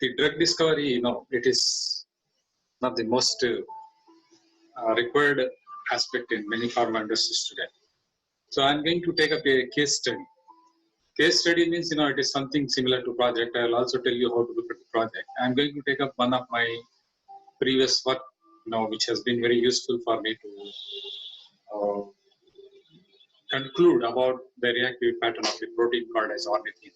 the drug discovery, it is one of the most required aspect in many pharma industries today. So I'm going to take up a case study. Case study means, it is something similar to project. I'll also tell you how to look at the project. I'm going to take up one of my previous work, which has been very useful for me to conclude about the reactive pattern of a protein called as ornithine.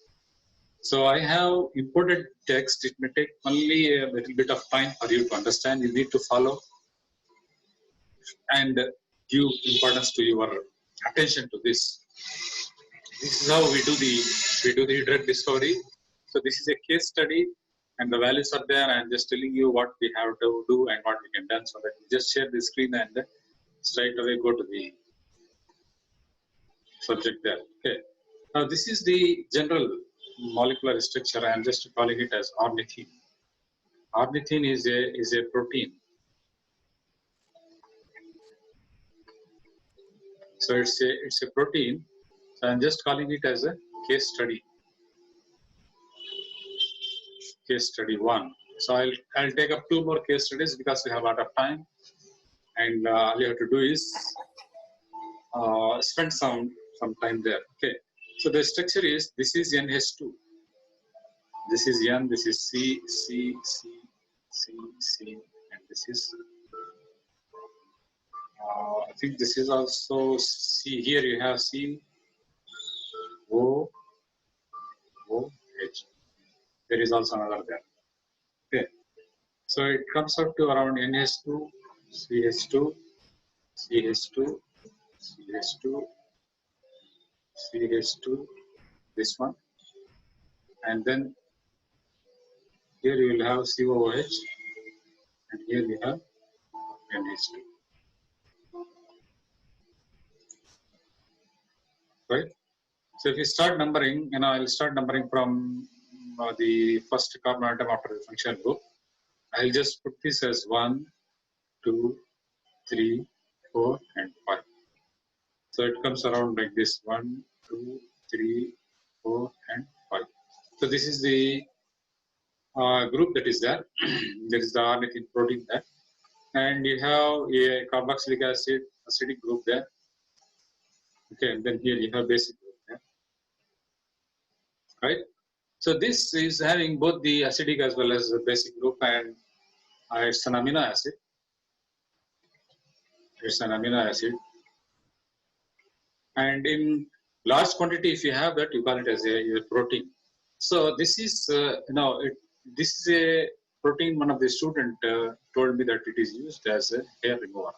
So I have imported text. It may take only a little bit of time for you to understand. You need to follow and give importance to your attention to this. This is how we do the drug discovery. So this is a case study, and the values are there. I'm just telling you what we have to do and what we can do, so that we just share the screen and straight away go to the subject there. Okay. Now this is the general molecular structure. I'm just calling it as ornithine. Ornithine is a protein. So it's a protein. So I'm just calling it as a case study. Case study 1. So I'll take up 2 more case studies because we have a lot of time, and all you have to do is spend some time there. Okay. So the structure is, this is NH2. This is N. This is C, C, C, C, C, and this is. I think this is also C. Here you have C, O, O, H. There is also another there. Okay. So it comes out to around NH2, CH2, CH2, CH2, CH2, this one, and then here you will have COOH, and here we have NH2. Right? So if you start numbering, I'll start numbering from the first carbon atom after the functional group. I'll just put this as 1, 2, 3, 4, and 5. So it comes around like this: 1, 2, 3, 4, and 5. So this is the group that is there. There is the ornithine protein there, and you have a carboxylic acid acidic group there. Okay, and then here you have basic group there. Right? So this is having both the acidic as well as the basic group, and it's an amino acid. It's an amino acid. And in large quantity, if you have that, you call it as a protein. So this is, this is a protein. One of the student told me that it is used as a hair remover.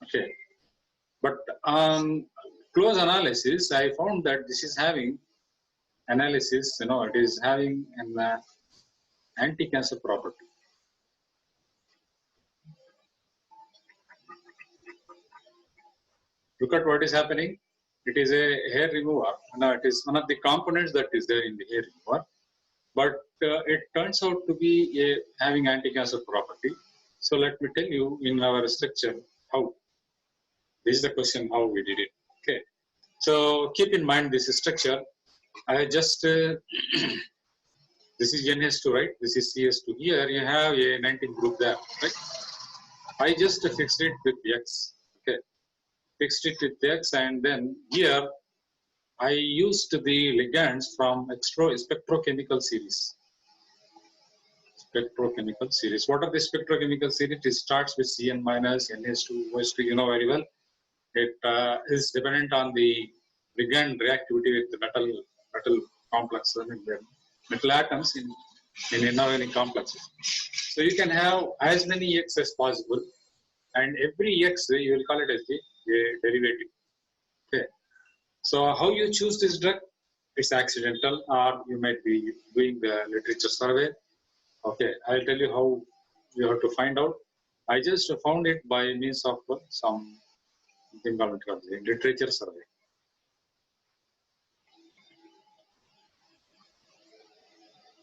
Okay. But on close analysis, I found that this is having analysis, it is having an anti-cancer property. Look at what is happening. It is a hair remover. Now it is one of the components that is there in the hair remover, but it turns out to be having anti-cancer property. So let me tell you in our structure how. This is the question how we did it. Okay. So keep in mind this structure. I just this is NH2, right? This is CS2. Here you have a 19 group there, right? I just fixed it with X. Okay. Fixed it with X, and then here I used the ligands from spectrochemical series. Spectrochemical series. What are the spectrochemical series? It starts with Cn minus, NH2, OH2, you know very well. It is dependent on the ligand reactivity with the metal complex, metal atoms in inorganic complexes. So you can have as many X as possible, and every X you will call it as the derivative. Okay. So how you choose this drug? It's accidental, or you might be doing the literature survey. Okay, I'll tell you how you have to find out. I just found it by means of something called literature survey.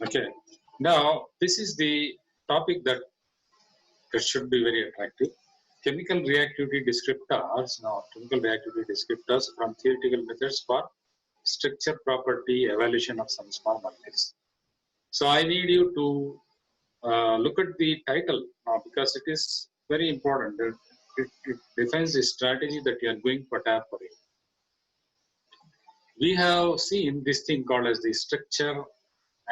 Okay, now this is the topic that should be very attractive. Chemical reactivity descriptors. Now, chemical reactivity descriptors from theoretical methods for structure property evaluation of some small molecules. So I need you to look at the title now because it is very important. It defines the strategy that you are going to tap for it. We have seen this thing called as the structure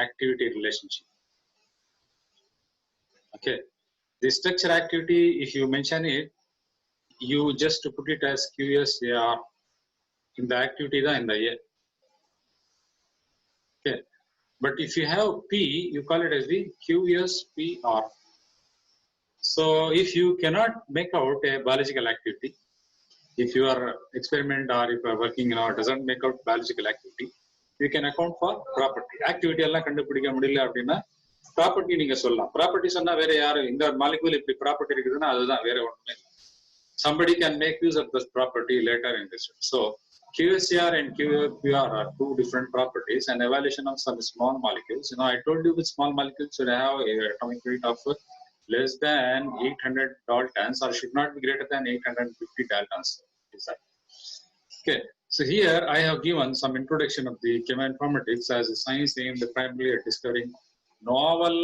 activity relationship. Okay, the structure activity, if you mention it, you just put it as QSAR in the activity in the A. Okay, but if you have P, you call it as the QSPR. So if you cannot make out a biological activity, if your experiment or if you are working, doesn't make out biological activity, you can account for property. Activity எல்லாம் கண்டுபிடிக்க முடியல அப்படின்னா property நீங்க சொல்லலாம். Property சொன்னா வேற யாரும் இந்த மாலிகுல் இப்படி ப்ராப்பர்ட்டி இருக்குதுன்னா அதுதான், வேற ஒண்ணுமே இல்லை. Somebody can make use of this property later in this. So QSAR and QPR are two different properties, and evaluation of some small molecules. I told you with small molecules should have a atomic weight of less than 800 daltons or should not be greater than 850 daltons. Okay, so here I have given some introduction of the chemoinformatics as a science aimed primarily at discovering novel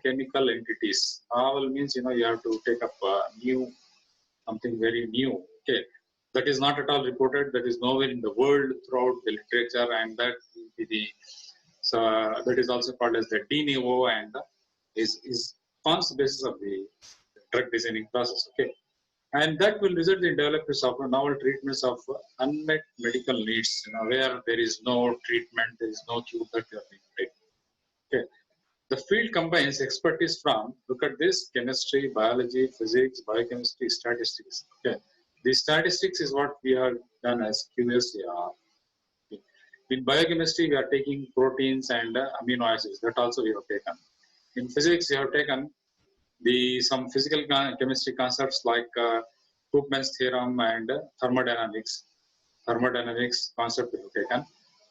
chemical entities. Novel means you have to take up something very new. Okay, that is not at all reported. That is nowhere in the world throughout the literature, and that so that is also called as the de novo and is forms the basis of the drug designing process. Okay, and that will result in development of novel treatments of unmet medical needs. Where there is no treatment, there is no cure that you are being taken. Okay. The field combines expertise from, look at this, chemistry, biology, physics, biochemistry, statistics. Okay. The statistics is what we have done as QSAR. Okay. In biochemistry, we are taking proteins and amino acids. That also we have taken. In physics, we have taken some physical chemistry concepts like Koopman's theorem and thermodynamics. Thermodynamics concept we have taken.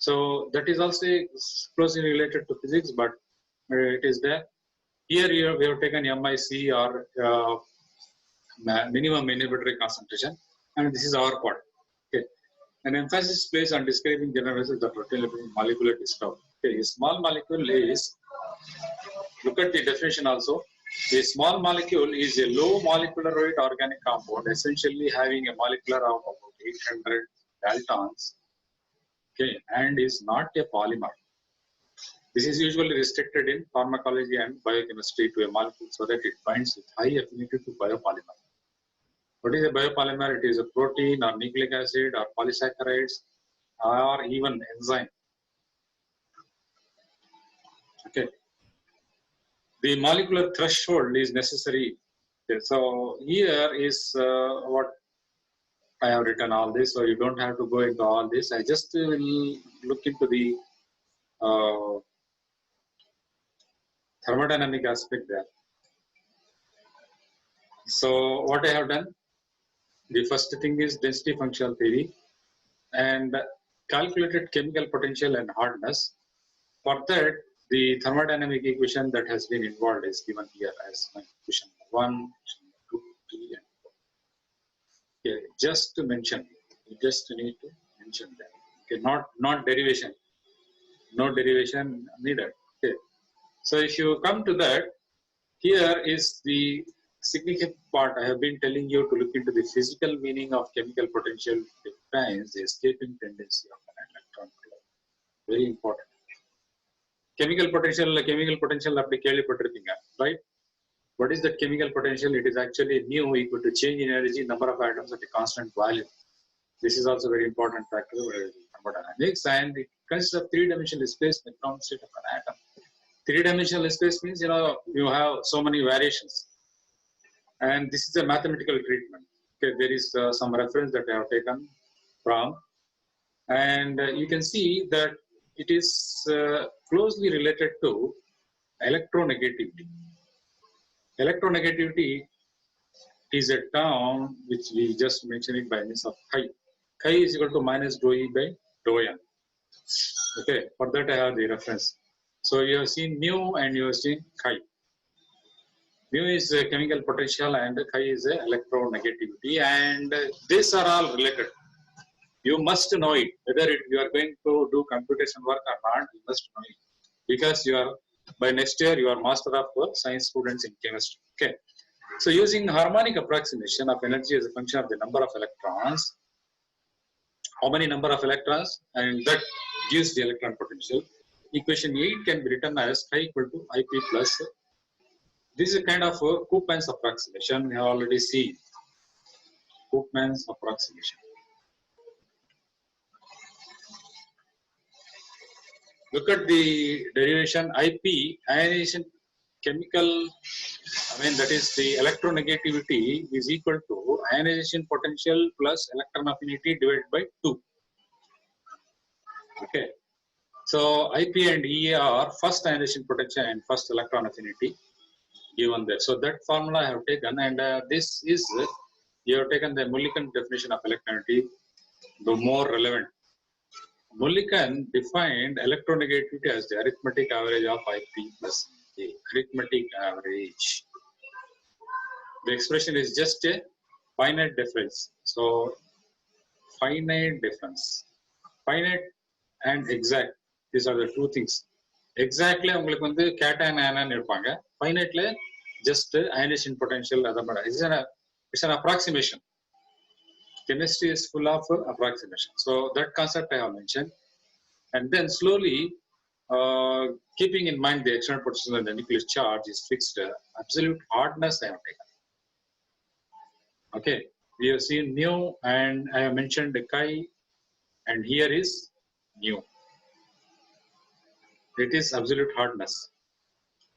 So that is also closely related to physics, but it is there. Here we have taken MIC or minimum inhibitory concentration, and this is our part. Okay. An emphasis placed on describing general results of protein molecular discovery. Okay. A small molecule is, look at the definition also. A small molecule is a low molecular weight organic compound, essentially having a molecular of about 800 daltons. Okay, and is not a polymer. This is usually restricted in pharmacology and biochemistry to a molecule so that it binds with high affinity to biopolymer. What is a biopolymer? It is a protein or nucleic acid or polysaccharides or even enzyme. Okay. The molecular threshold is necessary. Okay. So here is what I have written all this, so you don't have to go into all this. I just will look into the thermodynamic aspect there. So what I have done, the first thing is density functional theory and calculated chemical potential and hardness. For that, the thermodynamic equation that has been involved is given here as my equation 1, 2, 3, and 4. Okay, just to mention, you just need to mention that. Okay, not derivation, no derivation needed. Okay, so if you come to that, here is the significant part. I have been telling you to look into the physical meaning of chemical potential defines the escaping tendency of an electron flow. Very important. Chemical potential அப்படி கேள்விப்பட்டிருப்பீங்க, right? What is the chemical potential? It is actually mu equal to change in energy, number of atoms at a constant value. This is also very important factor of thermodynamics, and it consists of three-dimensional displacement from state of an atom. Three-dimensional space means you have so many variations, and this is a mathematical treatment. Okay, there is some reference that I have taken from, and you can see that it is closely related to electronegativity. Electronegativity is a term which we just mentioned it by means of chi. Chi is equal to minus dou E by dou n. Okay, for that I have the reference. So you have seen mu and you have seen chi. Mu is a chemical potential and chi is a electronegativity, and these are all related. You must know it. Whether you are going to do computation work or not, you must know it, because you are by next year you are master of science students in chemistry. Okay. So using harmonic approximation of energy as a function of the number of electrons, how many number of electrons, and that gives the electron potential. Equation 8 can be written as phi equal to Ip plus. This is a kind of Koopman's approximation. We have already seen Koopman's approximation. Look at the derivation. Ip, ionization chemical, that is the electronegativity is equal to ionization potential plus electron affinity divided by 2. Okay. So Ip and Ea are first ionization potential and first electron affinity given there. So that formula I have taken, and this is, you have taken the Mulliken definition of electronity, the more relevant. Mulliken defined electronegativity as the arithmetic average of Ip plus Ea. Arithmetic average. The expression is just a finite difference. So finite difference. Finite and exact. These are the two things. Exactly, உங்களுக்கு வந்து cation anion இருப்பாங்க. Finitely, just ionization potential. It's an approximation. Chemistry is full of approximation. So that concept I have mentioned, and then slowly, keeping in mind the external potential and the nucleus charge is fixed. Absolute hardness I have taken. Okay, we have seen nu, and I have mentioned the chi, and here is nu. It is absolute hardness,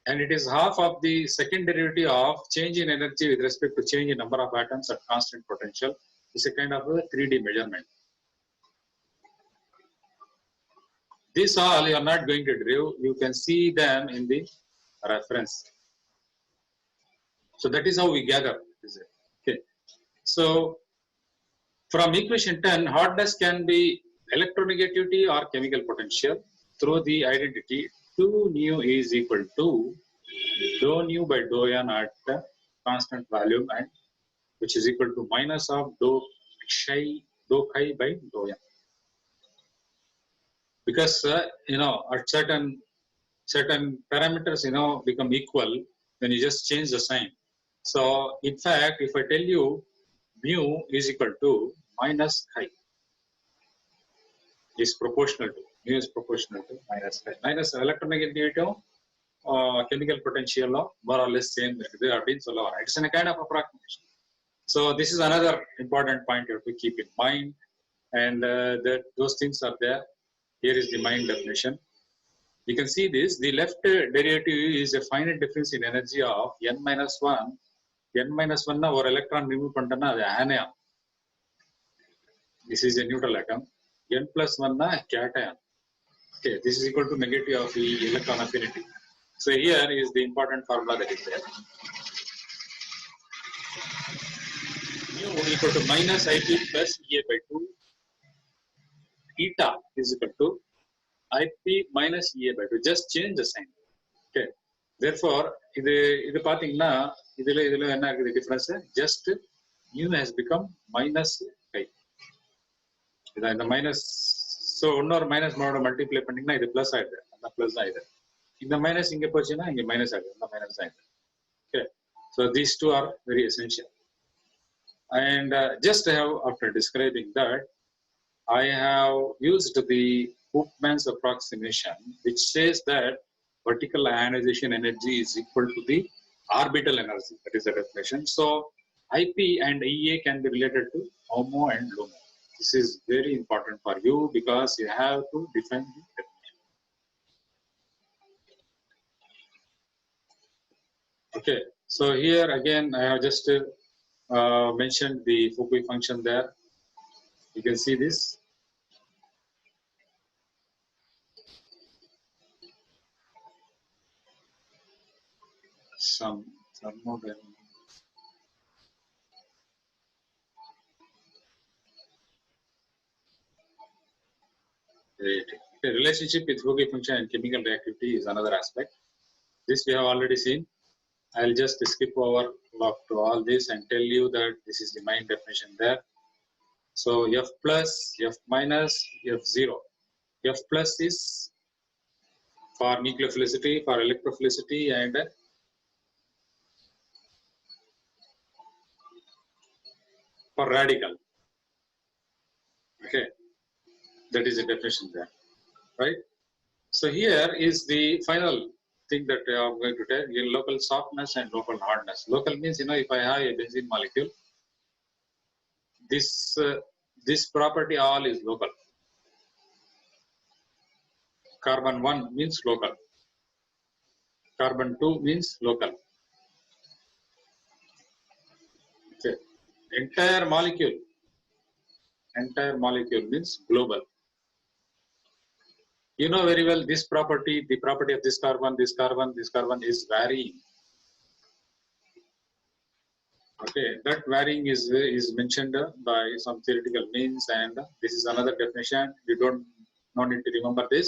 and it is half of the second derivative of change in energy with respect to change in number of atoms at constant potential. It's a kind of a 3D measurement. These all you are not going to derive. You can see them in the reference. So that is how we gather. Okay. So from equation 10, hardness can be electronegativity or chemical potential through the identity 2 nu is equal to dou nu by dou n at constant volume, and which is equal to minus of dou chi by dou n. Because at certain parameters become equal, then you just change the sign. So in fact, if I tell you mu is equal to minus chi, is proportional to mu is proportional to minus chi. Minus electronegativity, chemical potential more or less same. It's a kind of approximation. So this is another important point you have to keep in mind, and that those things are there. Here is the mind definition. You can see this. The left derivative is a finite difference in energy of n minus 1. N minus 1 or electron remove pantana the anion. This is a neutral atom. N plus 1 cation. Okay, this is equal to negative of the electron affinity. So here is the important formula that is there. Mu equal to minus Ip plus Ea by 2. Eta is equal to Ip minus Ea by 2. Just change the sign. Okay. Therefore, இது பாத்தீங்கன்னா இதுல என்ன இருக்குது difference? Just mu has become minus chi. இந்த minus, so இன்னொரு minus மோட multiply பண்ணீங்கன்னா இது plus ஆயிடுது. அந்த plus தான் இது. இந்த minus இங்க போச்சுன்னா இங்க minus ஆயிடுது. அந்த minus தான் இது. Okay. So these two are very essential. And just after describing that, I have used the Koopman's approximation, which says that vertical ionization energy is equal to the orbital energy. That is the definition. So Ip and Ea can be related to HOMO and LUMO. This is very important for you because you have to define the definition. Okay. So here again, I have just mentioned the Fukui function there. You can see this. Some model. The relationship with Fukui function and chemical reactivity is another aspect. This we have already seen. I'll just skip over to all this and tell you that this is the main definition there. So F plus, F minus, F0. F plus is for nucleophilicity, for electrophilicity, and for radical. Okay, that is the definition there, right? So here is the final thing that I'm going to tell you: local softness and local hardness. Local means, if I have a benzene molecule, this property all is local. Carbon 1 means local. Carbon 2 means local. Okay. Entire molecule means global. You know very well this property, the property of this carbon is varying. Okay, that varying is mentioned by some theoretical means, and this is another definition. You no need to remember this.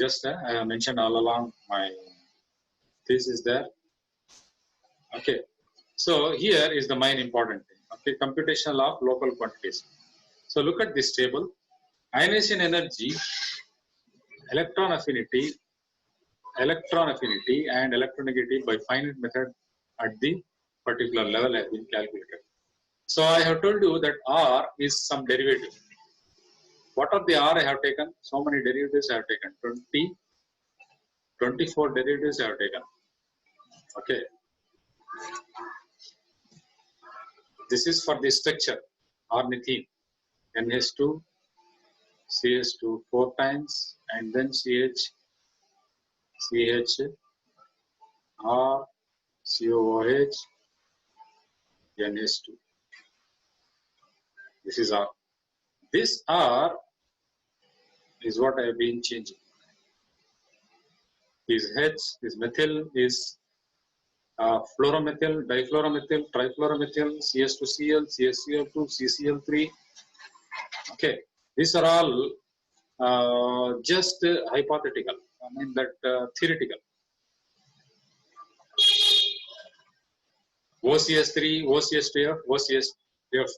Just I have mentioned all along my thesis there. Okay, so here is the main important thing. Okay, computational of local quantities. So look at this table: ionization energy, electron affinity, and electronegativity by finite method at the particular level have been calculated. So I have told you that R is some derivative. What are the R I have taken? So many derivatives I have taken. 24 derivatives I have taken. Okay. This is for the structure, ornithine, NH2, CH2 4 times, and then CH, R, COOH, NH2. This is R. This R is what I have been changing. This H, this methyl, is fluoromethyl, difluoromethyl, trifluoromethyl, CS2Cl, CSCl2, CCl3. Okay, these are all just hypothetical. I mean that theoretical. OCS3, OCS2F, OCS2F.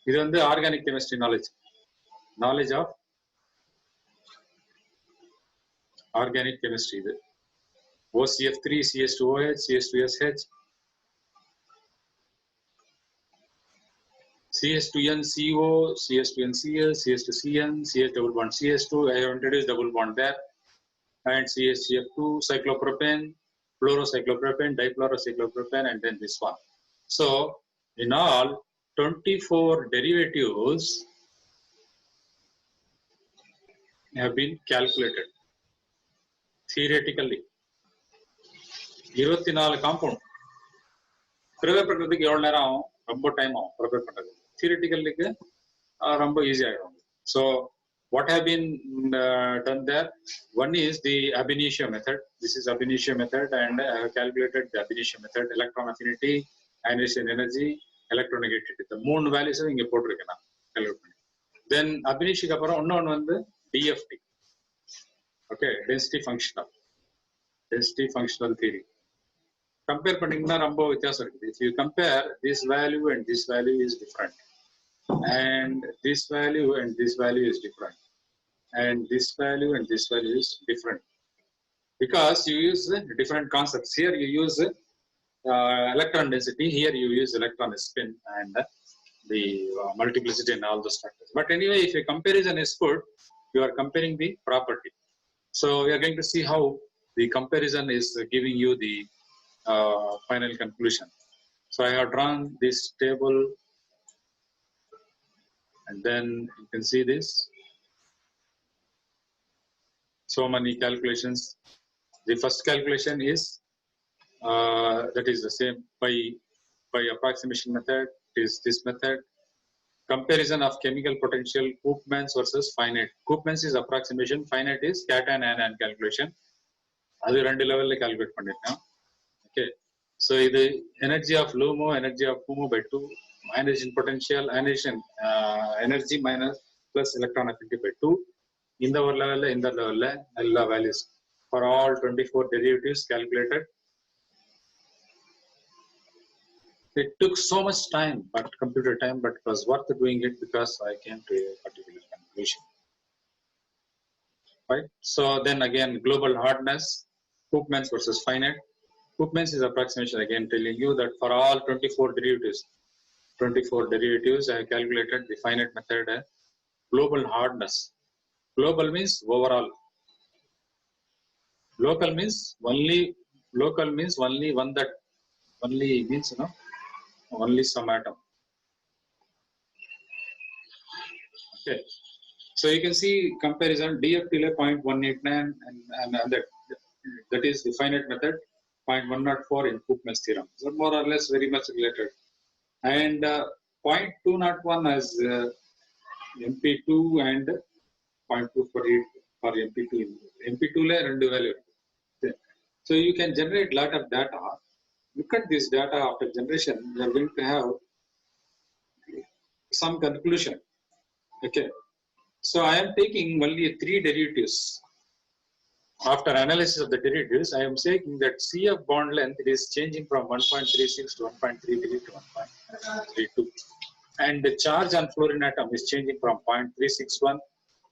This is the organic chemistry knowledge of organic chemistry. OCF3, CH2OH, CH2SH, CH2NCO, CH2NCl, CH2CN, CH double bond CH2. I have introduced double bond there, and CHCF2, cyclopropane, fluorocyclopropane, difluorocyclopropane, and then this one. So in all, 24 derivatives have been calculated theoretically. 24 compound. Prepare பண்றதுக்கு எவ்வளவு நேரம் ஆகும்? ரொம்ப time ஆகும் prepare பண்றது. Theoretically ரொம்ப easy ஆயிடும். So what have been done there? One is the ab initio method. This is ab initio method, and I have calculated the ab initio method: electron affinity, ionization energy, electronegativity. The மூணு values இங்க போட்டுருக்கேன் நான் calculate பண்ணி. Then ab initioக்கு அப்புறம் இன்னொன்னு வந்து DFT. Okay, density functional theory. Compare பண்ணீங்கன்னா ரொம்ப வித்தியாசம் இருக்குது. If you compare, this value and this value is different, and this value and this value is different, and this value and this value is different, because you use different concepts. Here you use electron density, here you use electron spin and the multiplicity and all those factors. But anyway, if a comparison is put, you are comparing the property. So we are going to see how the comparison is giving you the final conclusion. So I have drawn this table, and then you can see this. So many calculations. The first calculation is that is the same by approximation method. It is this method. Comparison of chemical potential Koopmans versus finite. Koopmans is approximation, finite is cation anion calculation. அது ரெண்டு லெவல்ல calculate பண்ணிருக்கேன். Okay, so இது energy of LUMO, energy of HOMO by 2, ionization potential, ionization energy minus plus electron affinity by 2. இந்த ஒரு லெவல்ல இந்த லெவல்ல எல்லா values for all 24 derivatives calculated. It took so much time, computer time, but it was worth doing it because I came to a particular conclusion. right? So then again, global hardness, Koopmans versus finite. Koopmans is approximation, again telling you that for all 24 derivatives, I have calculated the finite method global hardness. Global means overall. Local means only one, that only means only some atom. Okay. So you can see comparison DF delay 0.189 and that is the finite method 0.104 in Koopmans theorem. So more or less very much related. And 0.201 as MP2 and 0.2 for MP2. MP2 le rendu value. So you can generate lot of data. Look at this data after generation. You are going to have some conclusion. Okay. So I am taking only 3 derivatives. After analysis of the derivatives, I am saying that CF bond length is changing from 1.36 to 1.33 to 1.32. And the charge on fluorine atom is changing from 0.361,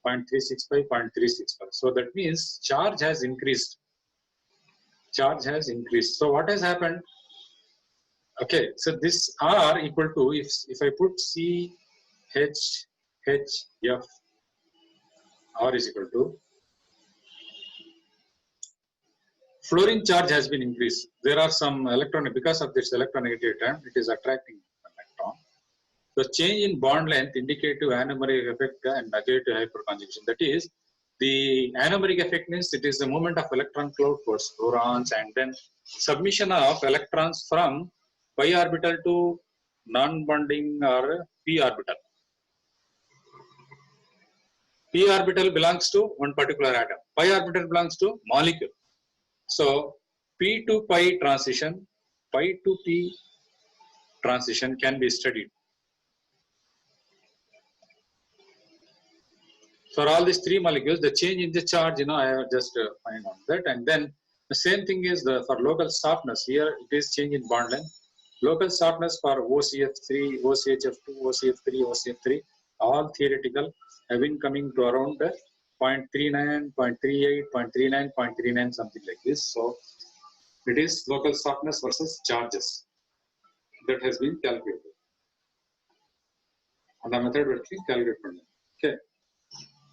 0.365, 0.365. So that means charge has increased. Charge has increased. So what has happened? Okay, so this R equal to, if I put C, H, H, F, R is equal to, fluorine charge has been increased. There are some electron, because of this electronegative term, it is attracting electron. The change in bond length indicative anomeric effect and negative hyperconjugation. That is, the anomeric effect means it is the movement of electron cloud towards fluorons and then submission of electrons from pi orbital to non-bonding or p orbital. P orbital belongs to one particular atom. Pi orbital belongs to molecule. So P to pi transition, pi to P transition can be studied. For all these 3 molecules, the change in the charge, I have just find out that. And then the same thing is for local softness. Here it is change in bond length. Local softness for OCF3, OCHF2, OCF3, OCF3, all theoretical, have been coming to around 0.39, 0.38, 0.39, 0.39, something like this. So it is local softness versus charges that has been calculated. And the method will be calculated. Okay.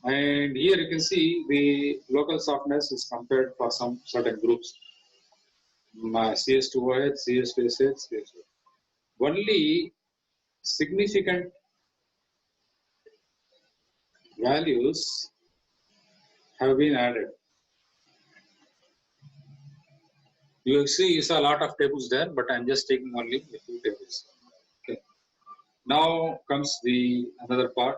And here you can see the local softness is compared for some certain groups. CS2OH, CS2SH, CS2. Only significant values have been added. You see, you saw a lot of tables there, but I'm just taking only a few tables. Okay. Now comes another part.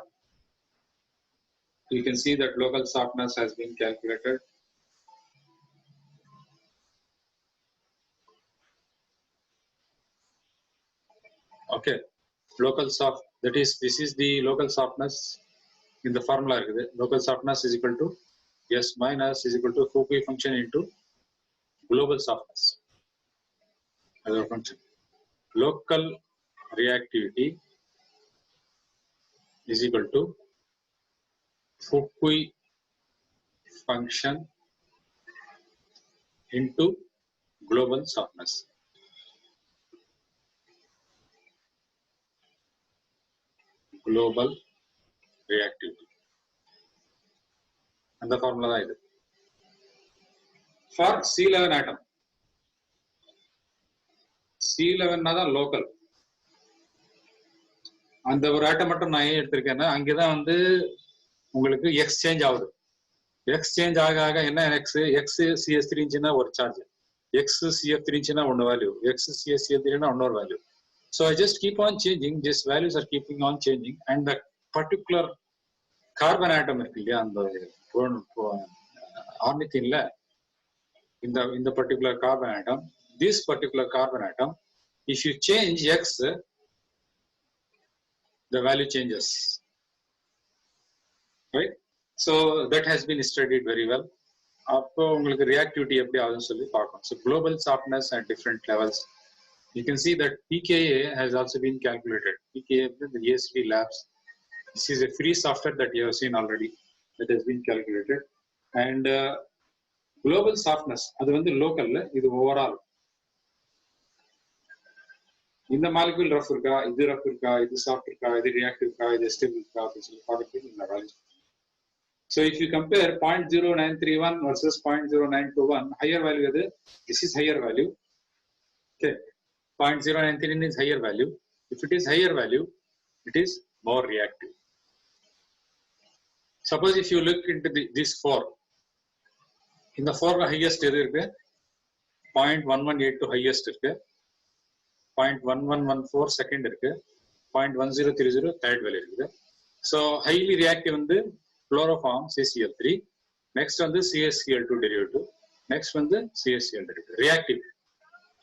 You can see that local softness has been calculated. Okay, this is the local softness in the formula. Local softness is equal to S minus is equal to Foucault function into global softness as a function. Local reactivity is equal to Foucault function into global softness. Global reactivity. And the formula is for C11 atom. C11 nada local. அந்த ஒரு ஆட்டம் மட்டும் நான் ஏன் எடுத்திருக்கேன்னா அங்கதான் உங்களுக்கு exchange ஆகுது. Exchange ஆக என்ன எக்ஸ் CS3 இருந்துச்சுன்னா ஒரு சார்ஜ், எக்ஸ் CF3 இருந்துச்சுன்னா ஒன்னு வேல்யூ, எக்ஸ் CF3னா இன்னொரு value. So I just keep on changing. These values are keeping on changing, and the particular carbon atom இருக்கு இல்லையா, அந்த ornithine in the particular carbon atom, this particular carbon atom, if you change X, the value changes, right? So that has been studied very well. அப்போ உங்களுக்கு reactivity எப்படி ஆகுதுன்னு சொல்லி பார்க்கணும். So global softness at different levels. You can see that pKa has also been calculated. pKa, the ASD labs. This is a free software that you have seen already that has been calculated. and global softness அது வந்து லோக்கல்ல, இது overall. இந்த molecule rough இருக்கா, இது rough இருக்கா, இது soft இருக்கா, இது ரியாக்டிவ் இருக்கா, இது ஸ்டேபிள் இருக்கா அப்படின்னு சொல்லி பார்க்கறதுக்கு இந்த value. So if you compare 0.0931 versus 0.0921, higher value is this is higher value. Okay, 0.093 is higher value. If it is higher value, it is more reactive. Suppose if you look into this 4, in the 4 highest is 0.1182 highest is 0.1114 second is 0.1030 third value is. So highly reactive in the chloroform CCl3, next on the CaCl2 derivative, next one the CaCl derivative,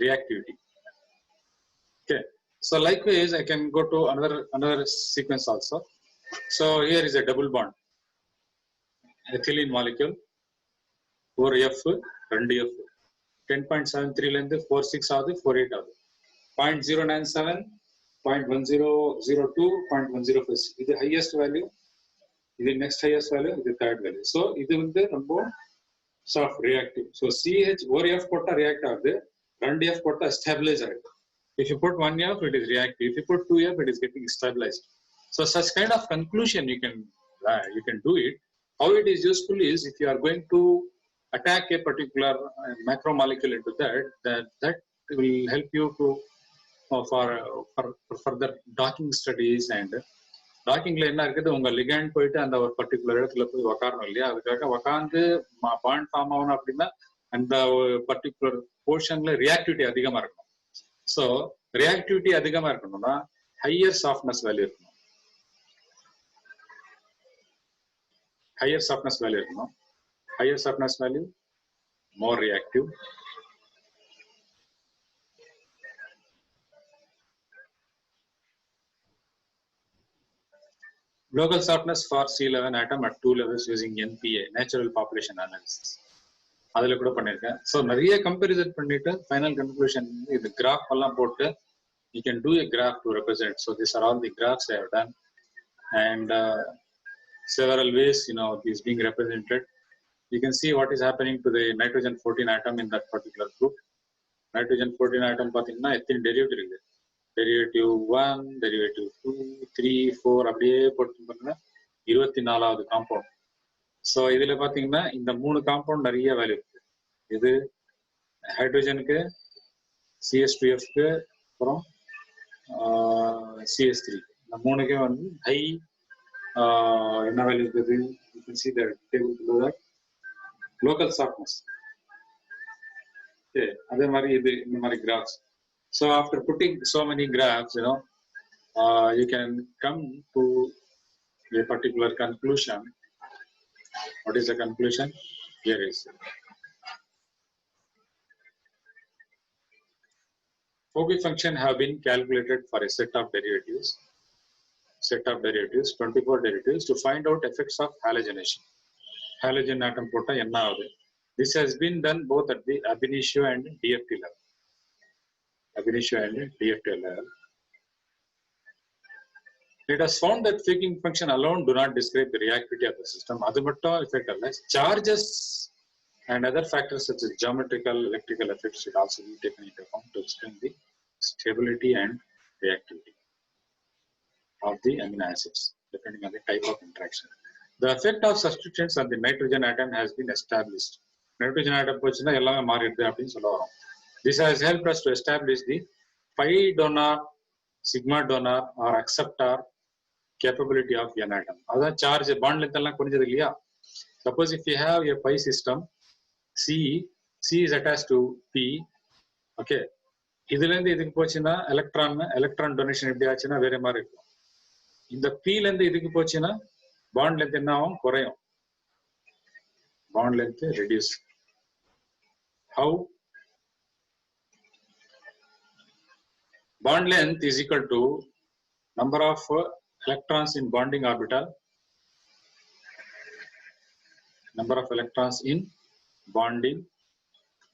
reactivity. Okay, so likewise I can go to another sequence also. So here is a double bond, ethylene molecule, 4F, 2F, 10.73 length, 46 ஆகுது, 48 ஆகுது, 0.097, 0.1002, 0.105. இது highest value, இது next highest value, இது third value. So இது வந்து ரொம்ப soft reactive. So CH 4F போட்டா react ஆகுது, 2F போட்டா stabilize ஆகுது. If you put 1F, it is reactive. If you put 2F, it is getting stabilized. So such kind of conclusion you can do it. How it is useful is if you are going to attack a particular macromolecule into that will help you to for further docking studies. And டாக்கிங்ல என்ன இருக்குது, உங்க ligand போயிட்டு அந்த ஒரு particular இடத்துல போய் உக்காரணும் இல்லையா, அதுக்காக உக்காந்து பாண்ட் ஃபார்ம் ஆகணும் அப்படின்னா அந்த பர்டிகுலர் போர்ஷன்ல ரியாக்டிவிட்டி அதிகமா இருக்கணும். ஸோ ரியாக்டிவிட்டி அதிகமா இருக்கணும்னா ஹையர் சாஃப்ட்னஸ் வேல்யூ இருக்கணும், higher softness value இருக்கணும். Higher softness value, more reactive. Local softness for C11 atom at 2 levels using NPA, natural population analysis. அதில் கூட பண்ணியிருக்கேன். ஸோ நிறைய கம்பேரிசன் பண்ணிட்டு ஃபைனல் கன்க்ளூஷன் இது கிராஃப் எல்லாம் போட்டு you can do a graph to represent. So these are all the graphs I have done, and several ways it is being represented. You can see what is happening to the nitrogen 14 atom in that particular group. Nitrogen 14 atom பார்த்தீங்கன்னா எத்தனை derivative இருக்குது, derivative 1, derivative 2, 3, 4 அப்படியே போட்டு பார்த்தீங்கன்னா 24வது compound. So இதில் பார்த்தீங்கன்னா இந்த 3 compound நிறைய வேல்யூ இருக்கு. இது ஹைட்ரோஜனுக்கு, CH2Fக்கு, அப்புறம் CH3, இந்த 3க்கே வந்து ஹை என்ன வேல்யூ இருக்குது. You can see the table below that. Local softness. Okay, அதே மாதிரி இது இந்த மாதிரி graphs. So after putting so many graphs, you can come to a particular conclusion. What is the conclusion? Here is Fourier function have been calculated for a set of derivatives, 24 derivatives, to find out effects of halogenation. Halogen atom போட்டா என்ன ஆகுது? This has been done both at the ab initio and DFT level. It has found that Fourier function alone do not describe the reactivity of the system. அது மட்டும் effect அல்ல. Charges and other factors such as geometrical, electrical effects should also be taken into account to explain the stability and reactivity of the amino acids, depending on the type of interaction. The effect of substituents on the nitrogen atom has been established. Nitrogen atom போச்சுன்னா எல்லாமே மாறிடுது அப்படின்னு சொல்ல வரோம். This has helped us to establish the pi donor, sigma donor or acceptor capability of n atom. அதான் charge bond length எல்லாம் குறைஞ்சது இல்லையா. Suppose if you have a pi system, C is attached to P. Okay, இதுல இருந்து இதுக்கு போச்சுன்னா electron donation எப்படி ஆச்சுன்னா வேற மாதிரி இருக்கும். இந்த Pல இருந்து இதுக்கு போச்சுன்னா பாண்ட் லென்த் என்ன ஆகும், குறையும். Bond length reduce. How? Bond length is equal to number of electrons in bonding orbital,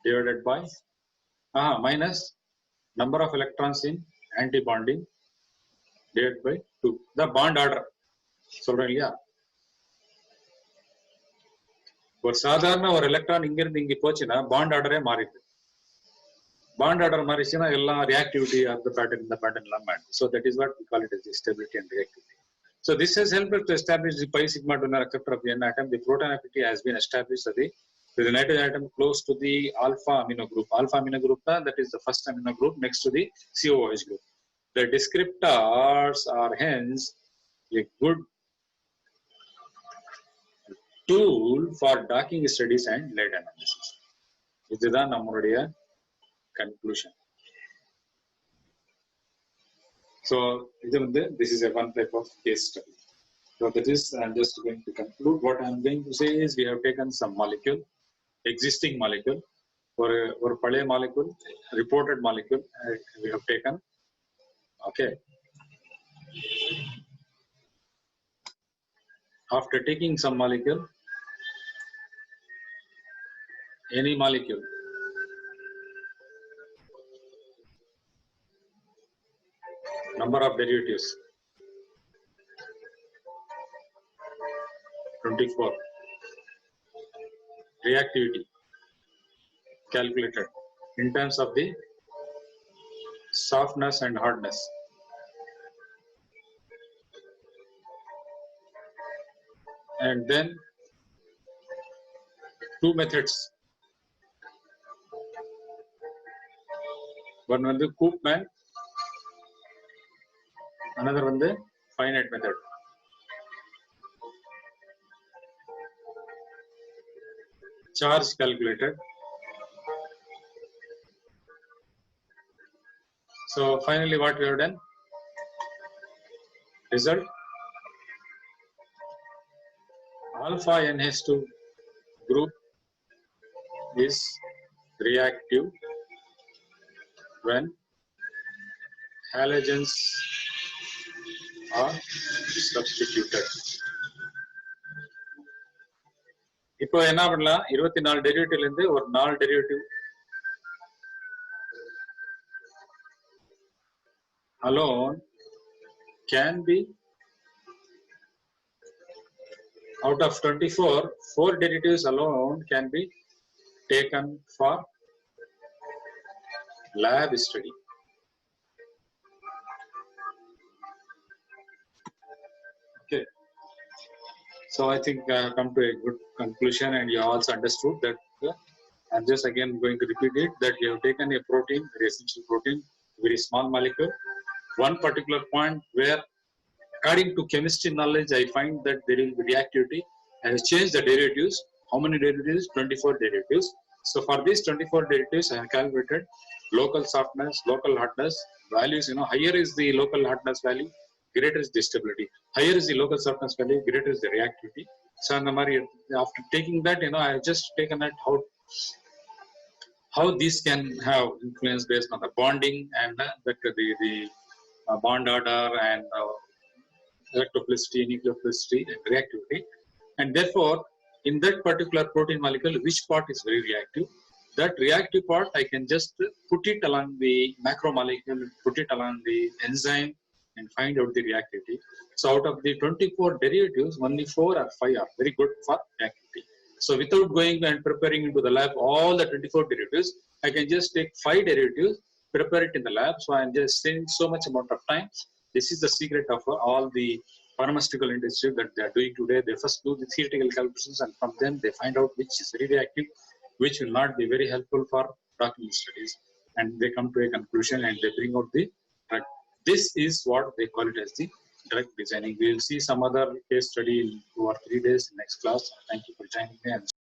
divided by minus number of electrons in anti-bonding divided by 2. The bond order. சொல்றேன் இல்லையா. ஒரு சாதாரண ஒரு எலக்ட்ரான் இங்க இருந்து இங்க போச்சுன்னா பாண்ட் ஆர்டரே மாறிடுது. பாண்ட் ஆர்டர் மாறிச்சுன்னா எல்லாம் reactivity of the pattern in the pattern எல்லாம் மாறிடுது. So that is what we call it as the stability and reactivity. So this has helped us to establish the pi sigma 2 receptor of the N atom. The proton affinity has been established with the nitrogen atom close to the alpha amino group. Alpha amino group that is the first amino group next to the COOH group. The descriptors are hence a good tool for docking studies and lead analysis. இதுதான் நம்மளுடைய conclusion. So this is a one type of case study. So that is, I'm just going to conclude. What I'm going to say is we have taken some molecule, existing molecule, or pale molecule, reported molecule we have taken. Okay. After taking some molecule, any molecule, number of derivatives 24, reactivity calculated in terms of the softness and hardness, and then two methods. One வந்து Koopman, another வந்து finite method. Charge calculated. So finally what we have done, result, alpha NH2 group is reactive when halogens are substituted. இப்போ என்ன பண்ணலாம், 24 டெரிவேட்டிவ்ல இருந்து ஒரு 4 derivative alone can be, out of 24, 4 derivatives alone can be taken for lab study. Okay. So I think I have come to a good conclusion, and you also understood that. I'm just again going to repeat it, that we have taken a protein, very essential protein, very small molecule. One particular point where, according to chemistry knowledge, I find that there will be reactivity. I have changed the derivatives. How many derivatives? 24 derivatives. So for these 24 derivatives, I have calculated local softness, local hardness values. Higher is the local hardness value, greater is the stability. Higher is the local softness value, greater is the reactivity. So after taking that, I have just taken out how these can have influence based on the bonding and the bond order and electrophilicity, nucleophilicity, and reactivity. And therefore, in that particular protein molecule, which part is very reactive? That reactive part, I can just put it along the macromolecule, put it along the enzyme, and find out the reactivity. So out of the 24 derivatives, only 4 or 5 are very good for reactivity. So without going and preparing into the lab all the 24 derivatives, I can just take 5 derivatives, prepare it in the lab. So I'm just saving so much amount of time. This is the secret of all the pharmaceutical industry that they are doing today. They first do the theoretical calculations, and from them they find out which is very reactive, which will not be very helpful for document studies, and they come to a conclusion and they bring out the drug. This is what they call it as the drug designing. We will see some other case study in 2 or 3 days in next class. Thank you for joining me.